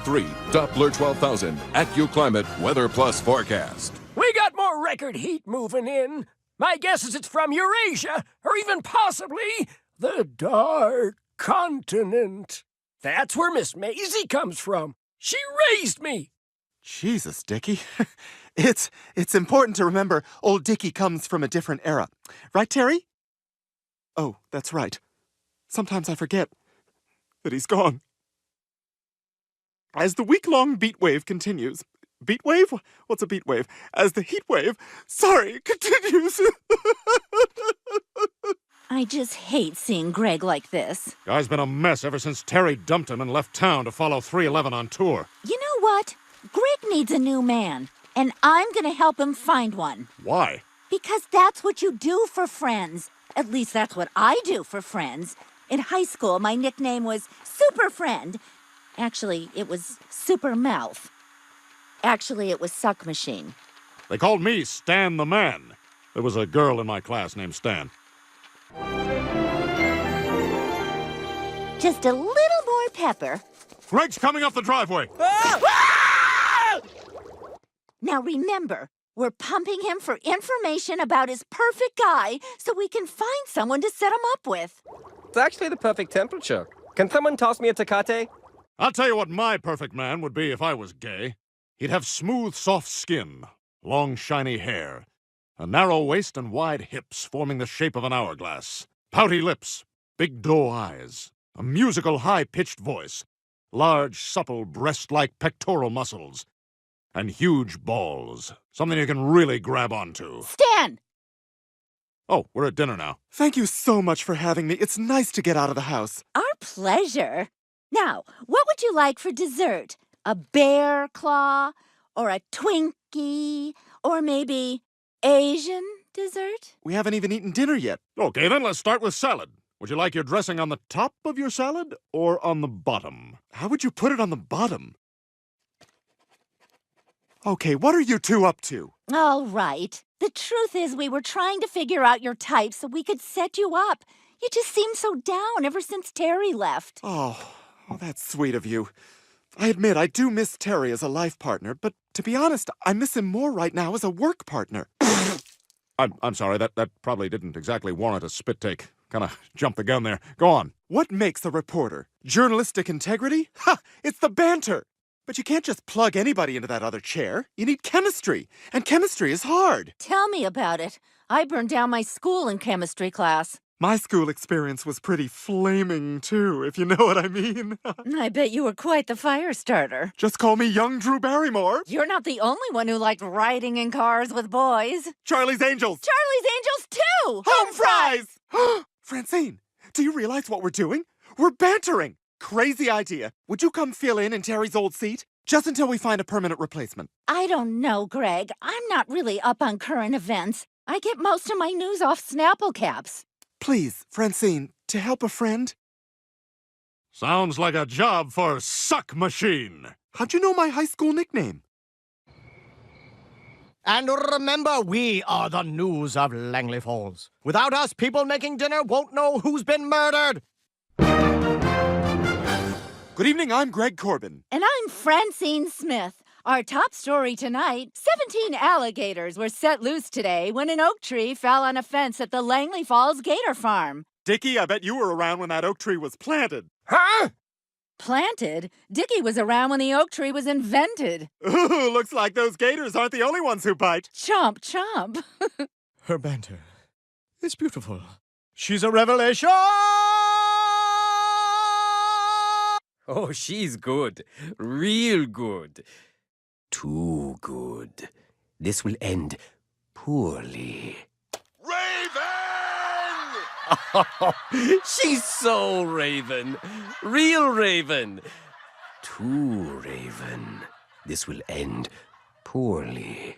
3, Doppler 12,000, AccuClimate Weather Plus forecast. We got more record heat moving in. My guess is it's from Eurasia, or even possibly the Dark Continent. That's where Miss Maisie comes from. She raised me. Jesus, Dickie. It's important to remember old Dickie comes from a different era. Right, Terry? Oh, that's right. Sometimes I forget that he's gone. As the week-long beat wave continues... Beat wave? What's a beat wave? As the heat wave... Sorry, continues. I just hate seeing Greg like this. Guy's been a mess ever since Terry dumped him and left town to follow 311 on tour. You know what? Greg needs a new man, and I'm gonna help him find one. Why? Because that's what you do for friends. At least that's what I do for friends. In high school, my nickname was Super Friend. Actually, it was Super Mouth. Actually, it was Suck Machine. They called me Stan the Man. There was a girl in my class named Stan. Just a little more pepper. Greg's coming up the driveway. Now remember, we're pumping him for information about his perfect guy so we can find someone to set him up with. It's actually the perfect temperature. Can someone toss me a Tecate? I'll tell you what my perfect man would be if I was gay. He'd have smooth, soft skin, long, shiny hair, a narrow waist and wide hips forming the shape of an hourglass, pouty lips, big doe eyes, a musical, high-pitched voice, large, supple, breast-like pectoral muscles, and huge balls, something you can really grab onto. Stan! Oh, we're at dinner now. Thank you so much for having me. It's nice to get out of the house. Our pleasure. Now, what would you like for dessert? A bear claw? Or a Twinkie? Or maybe Asian dessert? We haven't even eaten dinner yet. Okay, then let's start with salad. Would you like your dressing on the top of your salad or on the bottom? How would you put it on the bottom? Okay, what are you two up to? All right. The truth is we were trying to figure out your type so we could set you up. You just seem so down ever since Terry left. Oh, that's sweet of you. I admit I do miss Terry as a life partner, but to be honest, I miss him more right now as a work partner. I'm sorry, that probably didn't exactly warrant a spit take. Kind of jumped the gun there. Go on. What makes a reporter? Journalistic integrity? Ha! It's the banter! But you can't just plug anybody into that other chair. You need chemistry, and chemistry is hard. Tell me about it. I burned down my school in chemistry class. My school experience was pretty flaming, too, if you know what I mean. I bet you were quite the fire starter. Just call me young Drew Barrymore. You're not the only one who liked riding in cars with boys. Charlie's Angels. Charlie's Angels, too! Home fries! Francine, do you realize what we're doing? We're bantering. Crazy idea. Would you come fill in Terry's old seat? Just until we find a permanent replacement. I don't know, Greg. I'm not really up on current events. I get most of my news off Snapple caps. Please, Francine, to help a friend? Sounds like a job for Suck Machine. How'd you know my high school nickname? And remember, we are the news of Langley Falls. Without us, people making dinner won't know who's been murdered. Good evening, I'm Greg Corbin. And I'm Francine Smith. Our top story tonight, 17 alligators were set loose today when an oak tree fell on a fence at the Langley Falls Gator Farm. Dickie, I bet you were around when that oak tree was planted. Huh? Planted? Dickie was around when the oak tree was invented. Ooh, looks like those gators aren't the only ones who bite. Chomp, chomp. Her banter is beautiful. She's a revelation! Oh, she's good. Real good. Too good. This will end poorly. Raven! She's so Raven. Real Raven. Too Raven. This will end poorly.